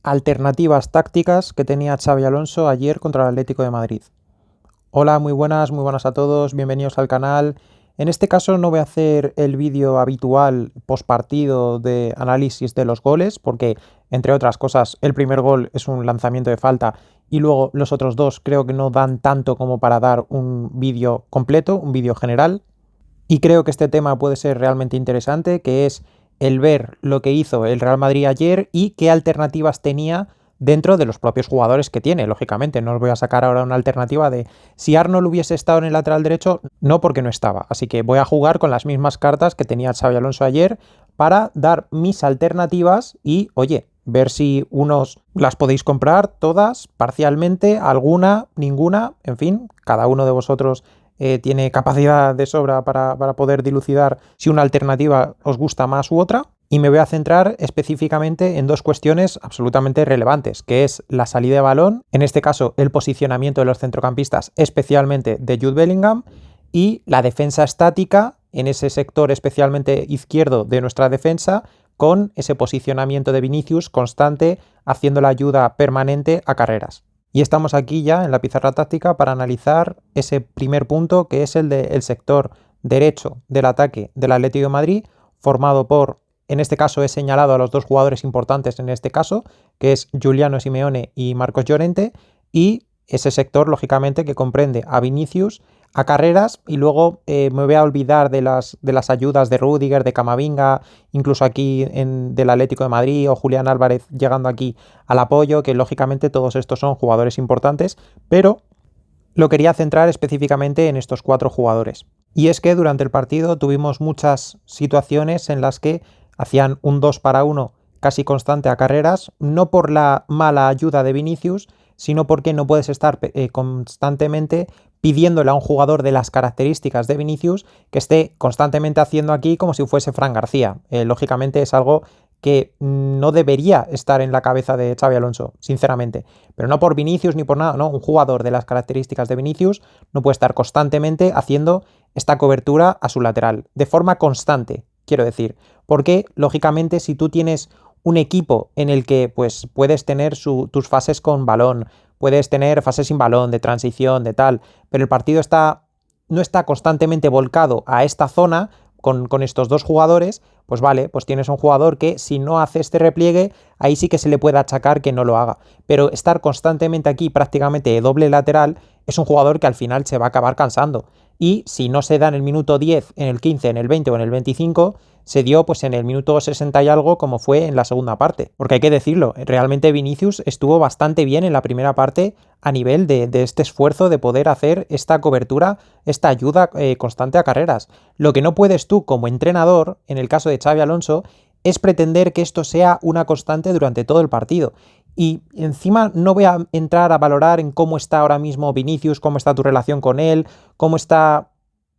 Alternativas tácticas que tenía Xabi Alonso ayer contra el Atlético de Madrid. Hola, muy buenas a todos, bienvenidos al canal. En este caso no voy a hacer el vídeo habitual post partido de análisis de los goles, porque entre otras cosas el primer gol es un lanzamiento de falta y luego los otros dos creo que no dan tanto como para dar un vídeo completo, un vídeo general. Y creo que este tema puede ser realmente interesante, que es el ver lo que hizo el Real Madrid ayer y qué alternativas tenía dentro de los propios jugadores que tiene. Lógicamente, no os voy a sacar ahora una alternativa de si Arnold hubiese estado en el lateral derecho, no, porque no estaba. Así que voy a jugar con las mismas cartas que tenía Xabi Alonso ayer para dar mis alternativas y, oye, ver si unos las podéis comprar todas, parcialmente, alguna, ninguna, en fin, cada uno de vosotros tiene capacidad de sobra para poder dilucidar si una alternativa os gusta más u otra. Y me voy a centrar específicamente en dos cuestiones absolutamente relevantes, que es la salida de balón, en este caso el posicionamiento de los centrocampistas, especialmente de Jude Bellingham, y la defensa estática en ese sector especialmente izquierdo de nuestra defensa, con ese posicionamiento de Vinicius constante, haciendo la ayuda permanente a Carreras. Y estamos aquí ya en la pizarra táctica para analizar ese primer punto, que es el del sector derecho del ataque del Atlético de Madrid, formado por, en este caso he señalado a los dos jugadores importantes en este caso, que es Giuliano Simeone y Marcos Llorente, y ese sector, lógicamente, que comprende a Vinicius, a Carreras, y luego me voy a olvidar de las ayudas de Rüdiger, de Camavinga, incluso aquí del Atlético de Madrid, o Julián Álvarez llegando aquí al apoyo, que lógicamente todos estos son jugadores importantes, pero lo quería centrar específicamente en estos cuatro jugadores. Y es que durante el partido tuvimos muchas situaciones en las que hacían un 2 para 1 casi constante a Carreras, no por la mala ayuda de Vinicius, sino porque no puedes estar constantemente pidiéndole a un jugador de las características de Vinicius que esté constantemente haciendo aquí como si fuese Fran García. Lógicamente es algo que no debería estar en la cabeza de Xabi Alonso, sinceramente. Pero no por Vinicius ni por nada, no. Un jugador de las características de Vinicius no puede estar constantemente haciendo esta cobertura a su lateral, de forma constante, quiero decir. Porque, lógicamente, si tú tienes un equipo en el que pues, puedes tener tus fases con balón, puedes tener fases sin balón, de transición, de tal, pero el partido no está constantemente volcado a esta zona con estos dos jugadores, pues vale, pues tienes un jugador que si no hace este repliegue, ahí sí que se le puede achacar que no lo haga. Pero estar constantemente aquí prácticamente de doble lateral es un jugador que al final se va a acabar cansando. Y si no se da en el minuto 10, en el 15, en el 20 o en el 25, se dio pues en el minuto 60 y algo, como fue en la segunda parte. Porque hay que decirlo, realmente Vinicius estuvo bastante bien en la primera parte a nivel de este esfuerzo de poder hacer esta cobertura, esta ayuda constante a Carreras. Lo que no puedes tú como entrenador, en el caso de Xabi Alonso, es pretender que esto sea una constante durante todo el partido. Y encima no voy a entrar a valorar en cómo está ahora mismo Vinicius, cómo está tu relación con él, cómo está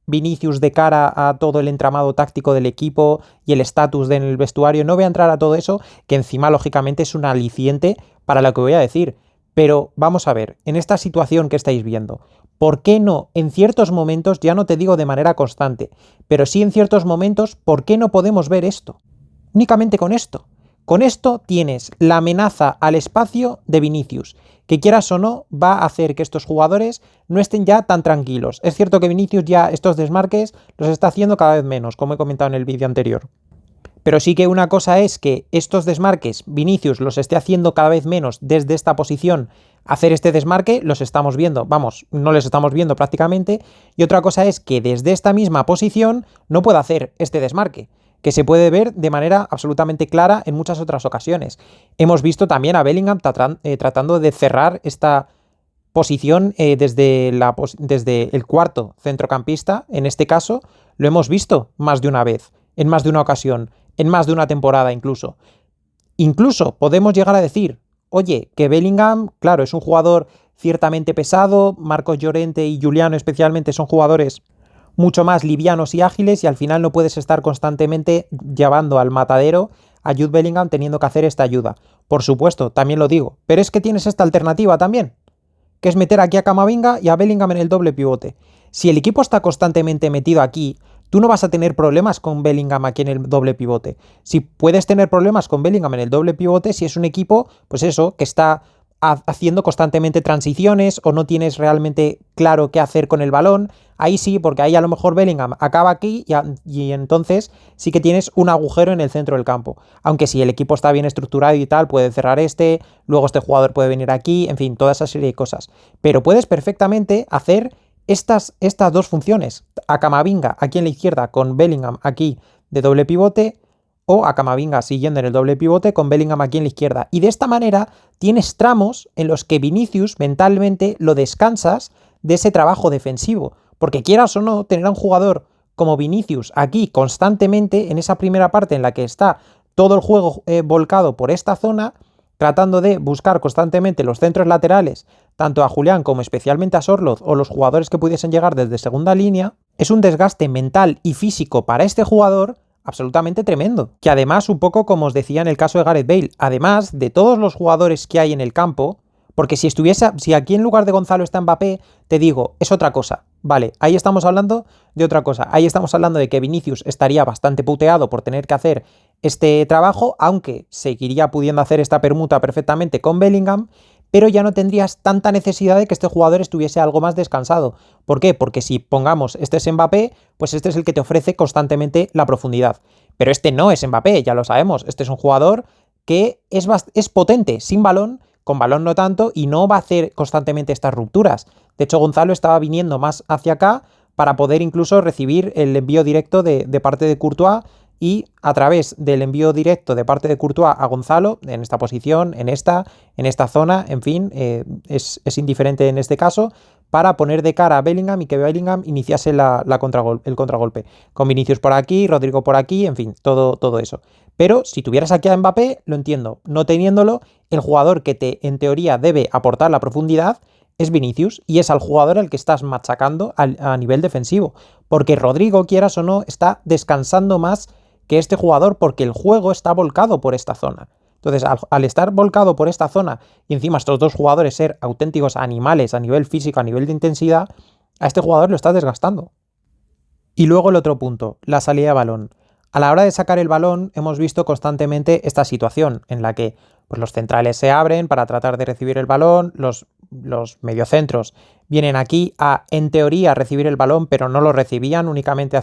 Vinicius de cara a todo el entramado táctico del equipo y el estatus en el vestuario. No voy a entrar a todo eso, que encima lógicamente es un aliciente para lo que voy a decir. Pero vamos a ver, en esta situación que estáis viendo, ¿por qué no en ciertos momentos, ya no te digo de manera constante, pero sí en ciertos momentos, ¿por qué no podemos ver esto? Únicamente con esto. Con esto tienes la amenaza al espacio de Vinicius, que quieras o no va a hacer que estos jugadores no estén ya tan tranquilos. Es cierto que Vinicius ya estos desmarques los está haciendo cada vez menos, como he comentado en el vídeo anterior. Pero sí que una cosa es que estos desmarques Vinicius los esté haciendo cada vez menos desde esta posición. Hacer este desmarque los estamos viendo, vamos, no les estamos viendo prácticamente. Y otra cosa es que desde esta misma posición no pueda hacer este desmarque, que se puede ver de manera absolutamente clara en muchas otras ocasiones. Hemos visto también a Bellingham tratando de cerrar esta posición desde el cuarto centrocampista. En este caso lo hemos visto más de una vez, en más de una ocasión, en más de una temporada incluso. Incluso podemos llegar a decir, oye, que Bellingham, claro, es un jugador ciertamente pesado, Marcos Llorente y Giuliano especialmente son jugadores mucho más livianos y ágiles, y al final no puedes estar constantemente llevando al matadero a Jude Bellingham teniendo que hacer esta ayuda. Por supuesto, también lo digo, pero es que tienes esta alternativa también, que es meter aquí a Camavinga y a Bellingham en el doble pivote. Si el equipo está constantemente metido aquí, tú no vas a tener problemas con Bellingham aquí en el doble pivote. Si puedes tener problemas con Bellingham en el doble pivote, si es un equipo, pues eso, que está haciendo constantemente transiciones o no tienes realmente claro qué hacer con el balón, ahí sí, porque ahí a lo mejor Bellingham acaba aquí y entonces sí que tienes un agujero en el centro del campo. Aunque si el equipo está bien estructurado y tal, puede cerrar luego este jugador puede venir aquí, en fin, toda esa serie de cosas. Pero puedes perfectamente hacer estas dos funciones. A Camavinga aquí en la izquierda con Bellingham aquí de doble pivote, o a Camavinga siguiendo en el doble pivote con Bellingham aquí en la izquierda. Y de esta manera tienes tramos en los que Vinicius mentalmente lo descansas de ese trabajo defensivo. Porque quieras o no, tener a un jugador como Vinicius aquí constantemente en esa primera parte en la que está todo el juego volcado por esta zona, tratando de buscar constantemente los centros laterales, tanto a Julián como especialmente a Sorloth o los jugadores que pudiesen llegar desde segunda línea, es un desgaste mental y físico para este jugador absolutamente tremendo. Que además, un poco como os decía en el caso de Gareth Bale, además de todos los jugadores que hay en el campo, porque si aquí en lugar de Gonzalo está Mbappé, te digo, es otra cosa. Vale, ahí estamos hablando de otra cosa. Ahí estamos hablando de que Vinicius estaría bastante puteado por tener que hacer este trabajo, aunque seguiría pudiendo hacer esta permuta perfectamente con Bellingham, pero ya no tendrías tanta necesidad de que este jugador estuviese algo más descansado. ¿Por qué? Porque si pongamos este es Mbappé, pues este es el que te ofrece constantemente la profundidad. Pero este no es Mbappé, ya lo sabemos. Este es un jugador que es potente sin balón, con balón no tanto, y no va a hacer constantemente estas rupturas. De hecho, Gonzalo estaba viniendo más hacia acá para poder incluso recibir el envío directo de parte de Courtois, y a través del envío directo de parte de Courtois a Gonzalo, en esta posición, en esta zona, en fin, es indiferente en este caso, para poner de cara a Bellingham y que Bellingham iniciase el contragolpe. Con Vinicius por aquí, Rodrigo por aquí, en fin, todo eso. Pero si tuvieras aquí a Mbappé, lo entiendo. No teniéndolo, el jugador que en teoría debe aportar la profundidad es Vinicius, y es al jugador al que estás machacando a nivel defensivo. Porque Rodrigo, quieras o no, está descansando más que este jugador porque el juego está volcado por esta zona. Entonces, al estar volcado por esta zona y encima estos dos jugadores ser auténticos animales a nivel físico, a nivel de intensidad, a este jugador lo estás desgastando. Y luego el otro punto, la salida de balón. A la hora de sacar el balón hemos visto constantemente esta situación en la que pues, los centrales se abren para tratar de recibir el balón, los mediocentros vienen aquí a, en teoría, recibir el balón, pero no lo recibían, únicamente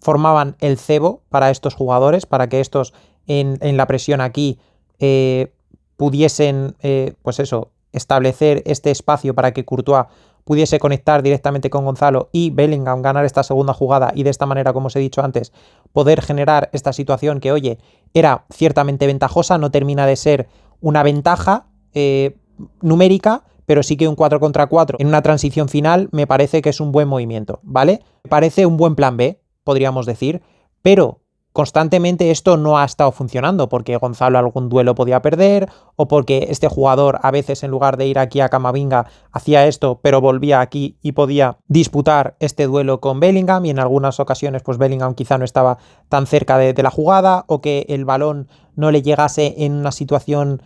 formaban el cebo para estos jugadores, para que estos en la presión aquí pudiesen, pues eso, establecer este espacio para que Courtois pudiese conectar directamente con Gonzalo y Bellingham ganar esta segunda jugada y de esta manera, como os he dicho antes, poder generar esta situación que, oye, era ciertamente ventajosa, no termina de ser una ventaja numérica, pero sí que un 4 contra 4 en una transición final me parece que es un buen movimiento, ¿vale? Me parece un buen plan B, podríamos decir, pero constantemente esto no ha estado funcionando porque Gonzalo algún duelo podía perder o porque este jugador a veces en lugar de ir aquí a Camavinga hacía esto pero volvía aquí y podía disputar este duelo con Bellingham y en algunas ocasiones pues Bellingham quizá no estaba tan cerca de la jugada o que el balón no le llegase en una situación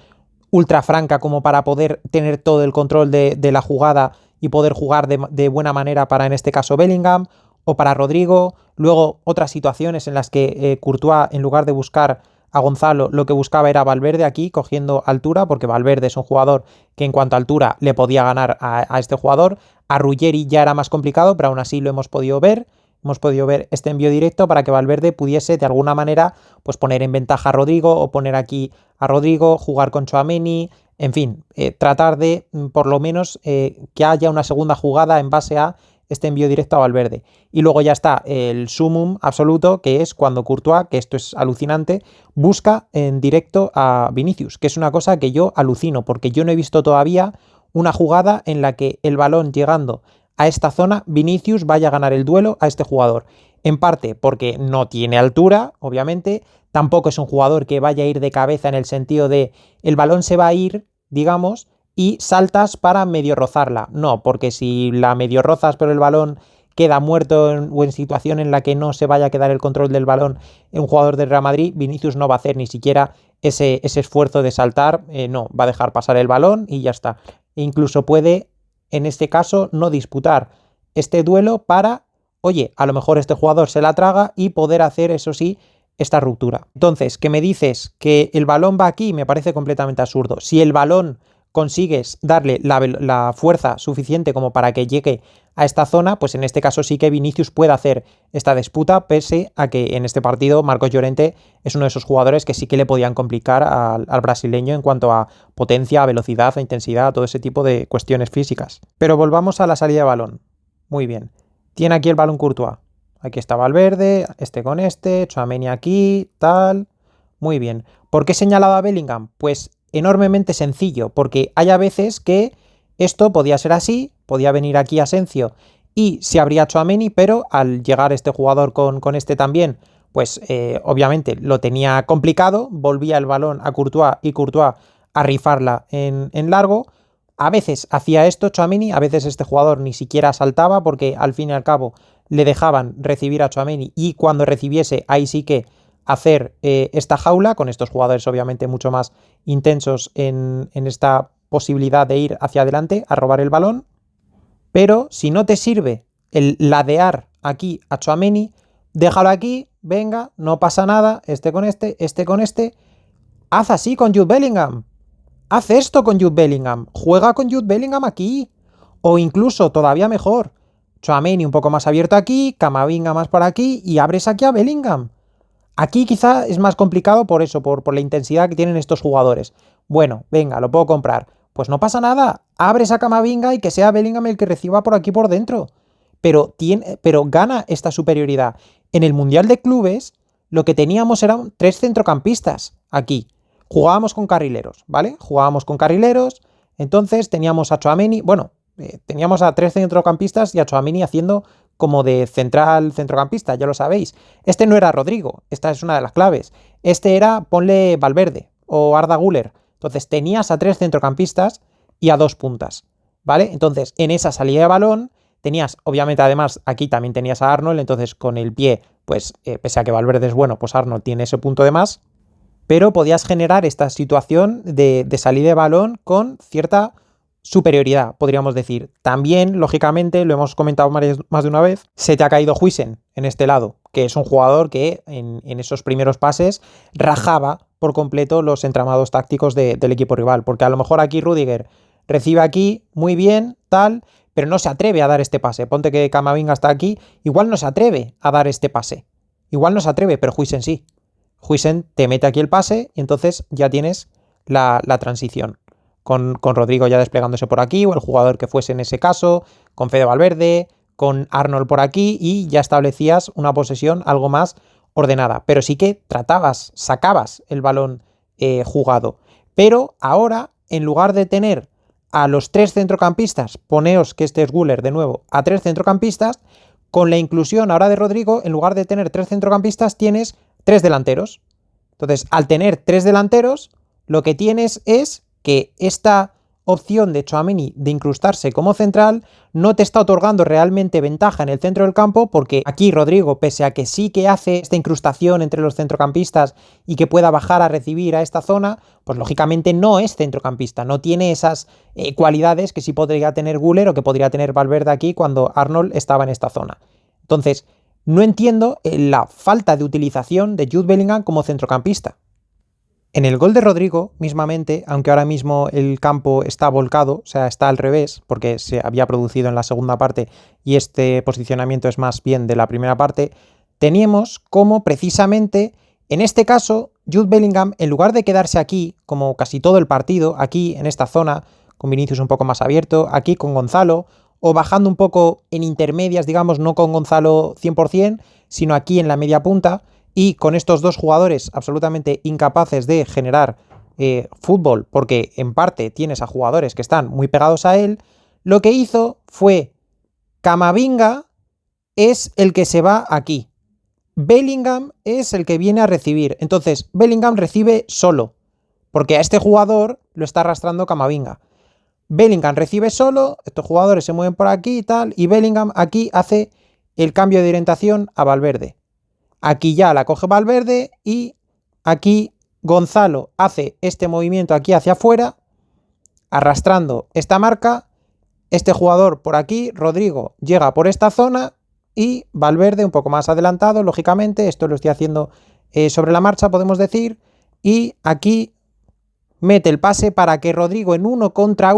ultra franca como para poder tener todo el control de la jugada y poder jugar de buena manera para en este caso Bellingham o para Rodrigo. Luego otras situaciones en las que Courtois, en lugar de buscar a Gonzalo, lo que buscaba era Valverde aquí, cogiendo altura, porque Valverde es un jugador que en cuanto a altura le podía ganar a este jugador. A Ruggeri ya era más complicado, pero aún así lo hemos podido ver. Hemos podido ver este envío directo para que Valverde pudiese de alguna manera pues poner en ventaja a Rodrigo o poner aquí a Rodrigo, jugar con Tchouaméni, en fin, tratar de por lo menos que haya una segunda jugada en base a este envío directo a Valverde. Y luego ya está el sumum absoluto, que es cuando Courtois, que esto es alucinante, busca en directo a Vinicius, que es una cosa que yo alucino, porque yo no he visto todavía una jugada en la que el balón llegando a esta zona, Vinicius vaya a ganar el duelo a este jugador. En parte porque no tiene altura, obviamente, tampoco es un jugador que vaya a ir de cabeza en el sentido de el balón se va a ir, digamos, y saltas para medio rozarla. No, porque si la medio rozas pero el balón queda muerto o en situación en la que no se vaya a quedar el control del balón en un jugador del Real Madrid, Vinicius no va a hacer ni siquiera ese esfuerzo de saltar, no, va a dejar pasar el balón y ya está. E incluso puede, en este caso, no disputar este duelo para oye, a lo mejor este jugador se la traga y poder hacer, eso sí, esta ruptura. Entonces, que me dices que el balón va aquí, me parece completamente absurdo. Si el balón consigues darle la fuerza suficiente como para que llegue a esta zona, pues en este caso sí que Vinicius puede hacer esta disputa, pese a que en este partido Marcos Llorente es uno de esos jugadores que sí que le podían complicar al brasileño en cuanto a potencia, a velocidad, a intensidad, a todo ese tipo de cuestiones físicas. Pero volvamos a la salida de balón. Muy bien. Tiene aquí el balón Courtois. Aquí está Valverde, este con este, Tchouaméni aquí, tal. Muy bien. ¿Por qué he señalado a Bellingham? Pues enormemente sencillo, porque hay a veces que esto podía ser así, podía venir aquí Asensio y se abría Tchouaméni, pero al llegar este jugador con este también, pues obviamente lo tenía complicado, volvía el balón a Courtois y Courtois a rifarla en largo. A veces hacía esto Tchouaméni, a veces este jugador ni siquiera saltaba porque al fin y al cabo le dejaban recibir a Tchouaméni y cuando recibiese ahí sí que hacer esta jaula con estos jugadores obviamente mucho más intensos en esta posibilidad de ir hacia adelante a robar el balón. Pero si no te sirve el ladear aquí a Tchouaméni, déjalo aquí, venga, no pasa nada, este con este, haz así con Jude Bellingham. Haz esto con Jude Bellingham. Juega con Jude Bellingham aquí. O incluso, todavía mejor, Tchouaméni un poco más abierto aquí, Camavinga más por aquí y abres aquí a Bellingham. Aquí quizá es más complicado por eso, por la intensidad que tienen estos jugadores. Bueno, venga, lo puedo comprar. Pues no pasa nada. Abres a Camavinga y que sea Bellingham el que reciba por aquí por dentro. Pero gana esta superioridad. En el Mundial de Clubes, lo que teníamos eran 3 centrocampistas aquí. Jugábamos con carrileros, ¿vale? Jugábamos con carrileros, entonces teníamos a Tchouaméni, bueno, teníamos a 3 centrocampistas y a Tchouaméni haciendo como de centrocampista, ya lo sabéis. Este no era Rodrigo, esta es una de las claves. Este era, ponle Valverde o Arda Güler. Entonces tenías a 3 centrocampistas y a 2 puntas, ¿vale? Entonces en esa salida de balón tenías, obviamente además aquí también tenías a Arnold, entonces con el pie, pues pese a que Valverde es bueno, pues Arnold tiene ese punto de más. Pero podías generar esta situación de salida de balón con cierta superioridad, podríamos decir. También, lógicamente, lo hemos comentado más de una vez, se te ha caído Huijsen en este lado, que es un jugador que en esos primeros pases rajaba por completo los entramados tácticos del equipo rival, porque a lo mejor aquí Rüdiger recibe aquí muy bien, tal, pero no se atreve a dar este pase. Ponte que Camavinga está aquí, igual no se atreve a dar este pase. Igual no se atreve, pero Huijsen sí. Huijsen te mete aquí el pase y entonces ya tienes la transición. Con Rodrigo ya desplegándose por aquí, o el jugador que fuese en ese caso, con Fede Valverde, con Arnold por aquí, y ya establecías una posesión algo más ordenada. Pero sí que sacabas el balón jugado. Pero ahora, en lugar de tener a los 3 centrocampistas, poneos que este es Güler de nuevo, a 3 centrocampistas, con la inclusión ahora de Rodrigo, en lugar de tener 3 centrocampistas, tienes 3 delanteros. Entonces, al tener 3 delanteros, lo que tienes es que esta opción de Tchouaméni de incrustarse como central no te está otorgando realmente ventaja en el centro del campo, porque aquí Rodrigo, pese a que sí que hace esta incrustación entre los centrocampistas y que pueda bajar a recibir a esta zona, pues lógicamente no es centrocampista, no tiene esas cualidades que sí podría tener Güler o que podría tener Valverde aquí cuando Arnold estaba en esta zona. Entonces, no entiendo la falta de utilización de Jude Bellingham como centrocampista. En el gol de Rodrigo, mismamente, aunque ahora mismo el campo está volcado, o sea, está al revés, porque se había producido en la segunda parte y este posicionamiento es más bien de la primera parte, teníamos como precisamente, en este caso, Jude Bellingham, en lugar de quedarse aquí, como casi todo el partido, aquí en esta zona, con Vinicius un poco más abierto, aquí con Gonzalo, o bajando un poco en intermedias, digamos, no con Gonzalo 100%, sino aquí en la media punta, y con estos dos jugadores absolutamente incapaces de generar fútbol, porque en parte tienes a jugadores que están muy pegados a él, lo que hizo fue Camavinga es el que se va aquí. Bellingham es el que viene a recibir. Entonces, Bellingham recibe solo, porque a este jugador lo está arrastrando Camavinga. Bellingham recibe solo, estos jugadores se mueven por aquí y tal, y Bellingham aquí hace el cambio de orientación a Valverde. Aquí ya la coge Valverde y aquí Gonzalo hace este movimiento aquí hacia afuera, arrastrando esta marca. Este jugador por aquí, Rodrigo, llega por esta zona y Valverde un poco más adelantado, lógicamente, esto lo estoy haciendo sobre la marcha, podemos decir, y aquí mete el pase para que Rodrigo en 1 contra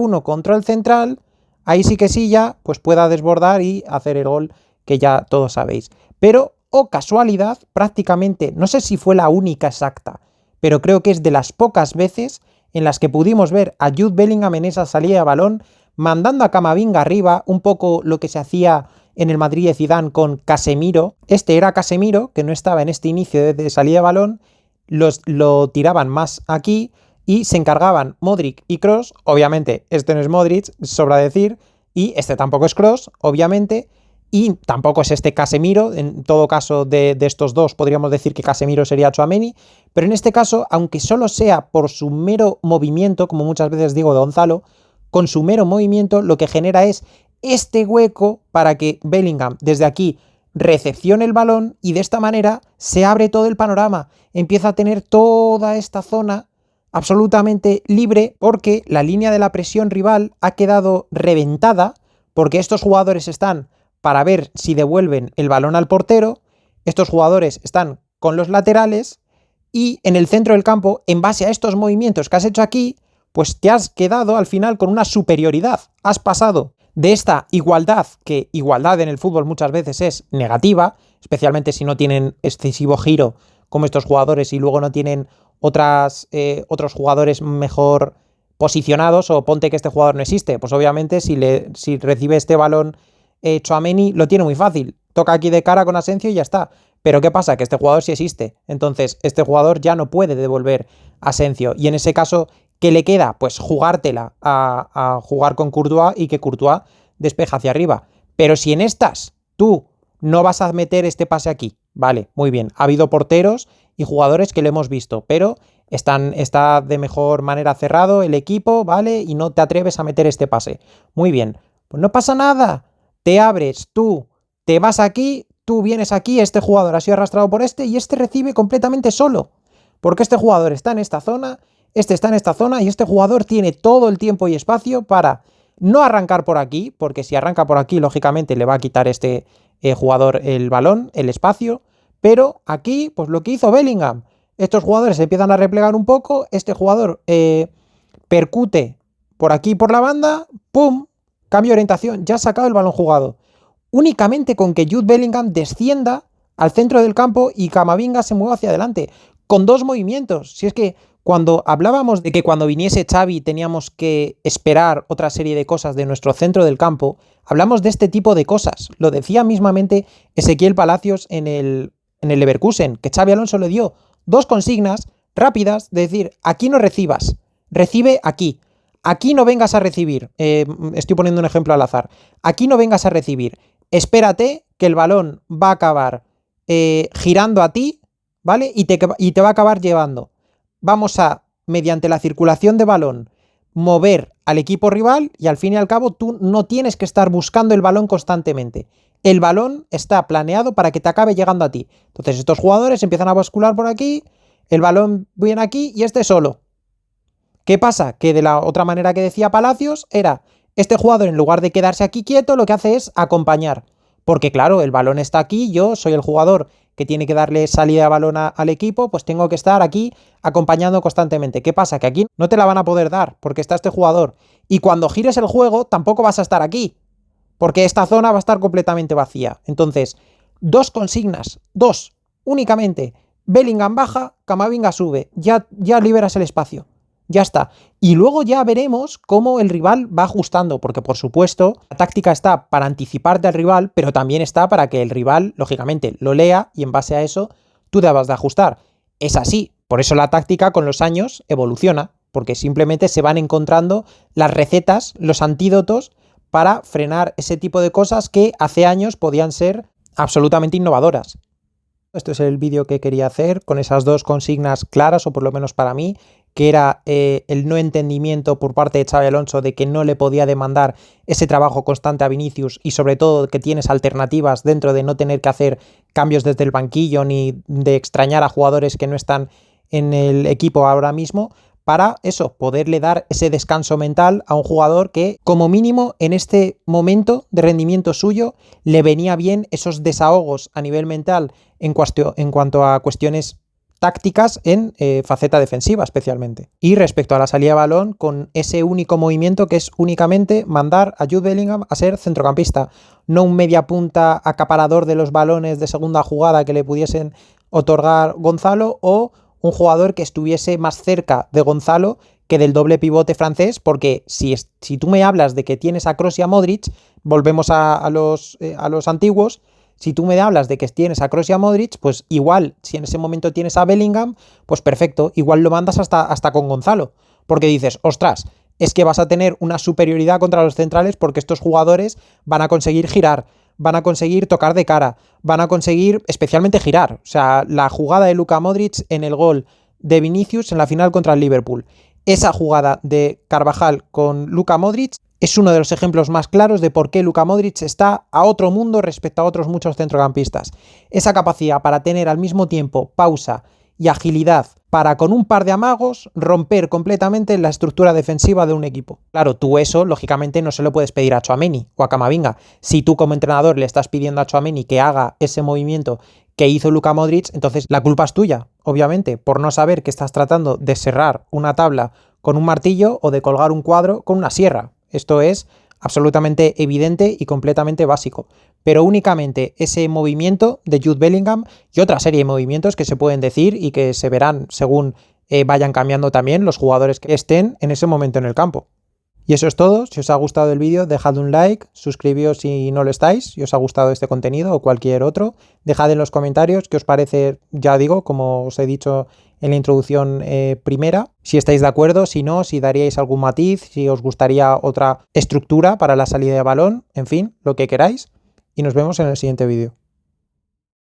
el central, ahí sí que sí ya, pues pueda desbordar y hacer el gol que ya todos sabéis. Pero, oh casualidad, prácticamente, no sé si fue la única exacta, pero creo que es de las pocas veces en las que pudimos ver a Jude Bellingham en esa salida de balón, mandando a Camavinga arriba, un poco lo que se hacía en el Madrid de Zidane con Casemiro. Este era Casemiro, que no estaba en este inicio de salida de balón, lo tiraban más aquí y se encargaban Modric y Kroos. Obviamente este no es Modric, sobra decir, y este tampoco es Kroos, obviamente, y tampoco es este Casemiro. En todo caso de estos dos podríamos decir que Casemiro sería Tchouaméni, pero en este caso, aunque solo sea por su mero movimiento, como muchas veces digo de Gonzalo, con su mero movimiento lo que genera es este hueco para que Bellingham desde aquí recepcione el balón y de esta manera se abre todo el panorama, empieza a tener toda esta zona absolutamente libre porque la línea de la presión rival ha quedado reventada porque estos jugadores están para ver si devuelven el balón al portero, estos jugadores están con los laterales y en el centro del campo, en base a estos movimientos que has hecho aquí, pues te has quedado al final con una superioridad. Has pasado de esta igualdad, que igualdad en el fútbol muchas veces es negativa, especialmente si no tienen excesivo giro como estos jugadores y luego no tienen otros jugadores mejor posicionados, o ponte que este jugador no existe, pues obviamente si recibe este balón Tchouaméni lo tiene muy fácil, toca aquí de cara con Asensio y ya está. Pero ¿qué pasa? Que este jugador sí existe, entonces este jugador ya no puede devolver a Asensio y en ese caso, ¿qué le queda? Pues jugártela a jugar con Courtois y que Courtois despeja hacia arriba. Pero si en estas tú no vas a meter este pase aquí, vale, muy bien, ha habido porteros y jugadores que lo hemos visto, pero está de mejor manera cerrado el equipo, ¿vale? Y no te atreves a meter este pase. Muy bien, pues no pasa nada, te abres tú, te vas aquí, tú vienes aquí, este jugador ha sido arrastrado por este y este recibe completamente solo, porque este jugador está en esta zona, este está en esta zona y este jugador tiene todo el tiempo y espacio para no arrancar por aquí, porque si arranca por aquí, lógicamente le va a quitar este jugador el balón, el espacio, pero aquí, pues lo que hizo Bellingham, estos jugadores se empiezan a replegar un poco, este jugador percute por aquí por la banda, ¡pum!, cambio de orientación, ya ha sacado el balón jugado. Únicamente con que Jude Bellingham descienda al centro del campo y Camavinga se mueva hacia adelante, con dos movimientos. Si es que cuando hablábamos de que cuando viniese Xavi teníamos que esperar otra serie de cosas de nuestro centro del campo, hablamos de este tipo de cosas. Lo decía mismamente Ezequiel Palacios en el Leverkusen, que Xavi Alonso le dio dos consignas rápidas de decir, aquí no recibas, recibe aquí. Aquí no vengas a recibir, estoy poniendo un ejemplo al azar, aquí no vengas a recibir, espérate que el balón va a acabar girando a ti, ¿vale? Y te va a acabar llevando. Vamos a, mediante la circulación de balón, mover al equipo rival y al fin y al cabo tú no tienes que estar buscando el balón constantemente. El balón está planeado para que te acabe llegando a ti. Entonces estos jugadores empiezan a bascular por aquí, el balón viene aquí y este solo. ¿Qué pasa? Que de la otra manera que decía Palacios era, este jugador en lugar de quedarse aquí quieto lo que hace es acompañar. Porque claro, el balón está aquí, yo soy el jugador que tiene que darle salida de balón al equipo, pues tengo que estar aquí acompañando constantemente. ¿Qué pasa? Que aquí no te la van a poder dar porque está este jugador. Y cuando gires el juego tampoco vas a estar aquí, porque esta zona va a estar completamente vacía. Entonces, dos consignas, dos, únicamente. Bellingham baja, Camavinga sube, ya liberas el espacio. Ya está. Y luego ya veremos cómo el rival va ajustando, porque por supuesto la táctica está para anticiparte al rival, pero también está para que el rival, lógicamente, lo lea y en base a eso tú debas de ajustar. Es así. Por eso la táctica con los años evoluciona, porque simplemente se van encontrando las recetas, los antídotos para frenar ese tipo de cosas que hace años podían ser absolutamente innovadoras. Este es el vídeo que quería hacer con esas dos consignas claras, o por lo menos para mí, que era el no entendimiento por parte de Xabi Alonso de que no le podía demandar ese trabajo constante a Vinicius y sobre todo que tienes alternativas dentro de no tener que hacer cambios desde el banquillo ni de extrañar a jugadores que no están en el equipo ahora mismo para eso, poderle dar ese descanso mental a un jugador que, como mínimo, en este momento de rendimiento suyo, le venía bien esos desahogos a nivel mental en cuanto a cuestiones tácticas en faceta defensiva especialmente. Y respecto a la salida de balón, con ese único movimiento que es únicamente mandar a Jude Bellingham a ser centrocampista, no un media punta acaparador de los balones de segunda jugada que le pudiesen otorgar Gonzalo, o un jugador que estuviese más cerca de Gonzalo que del doble pivote francés, porque si tú me hablas de que tienes a Kroos y a Modric, volvemos a los antiguos. Si tú me hablas de que tienes a Kroos y a Modric, pues igual, si en ese momento tienes a Bellingham, pues perfecto, igual lo mandas hasta con Gonzalo, porque dices, ostras, es que vas a tener una superioridad contra los centrales porque estos jugadores van a conseguir girar, van a conseguir tocar de cara, van a conseguir especialmente girar. O sea, la jugada de Luka Modric en el gol de Vinicius en la final contra el Liverpool, esa jugada de Carvajal con Luka Modric es uno de los ejemplos más claros de por qué Luka Modric está a otro mundo respecto a otros muchos centrocampistas. Esa capacidad para tener al mismo tiempo pausa y agilidad para, con un par de amagos, romper completamente la estructura defensiva de un equipo. Claro, tú eso, lógicamente, no se lo puedes pedir a Tchouaméni o a Camavinga. Si tú como entrenador le estás pidiendo a Tchouaméni que haga ese movimiento que hizo Luka Modric, entonces la culpa es tuya, obviamente, por no saber que estás tratando de serrar una tabla con un martillo o de colgar un cuadro con una sierra. Esto es absolutamente evidente y completamente básico. Pero únicamente ese movimiento de Jude Bellingham y otra serie de movimientos que se pueden decir y que se verán según vayan cambiando también los jugadores que estén en ese momento en el campo. Y eso es todo. Si os ha gustado el vídeo, dejad un like, suscribíos si no lo estáis, si os ha gustado este contenido o cualquier otro. Dejad en los comentarios qué os parece, ya digo, como os he dicho en la introducción primera, si estáis de acuerdo, si no, si daríais algún matiz, si os gustaría otra estructura para la salida de balón, en fin, lo que queráis. Y nos vemos en el siguiente vídeo.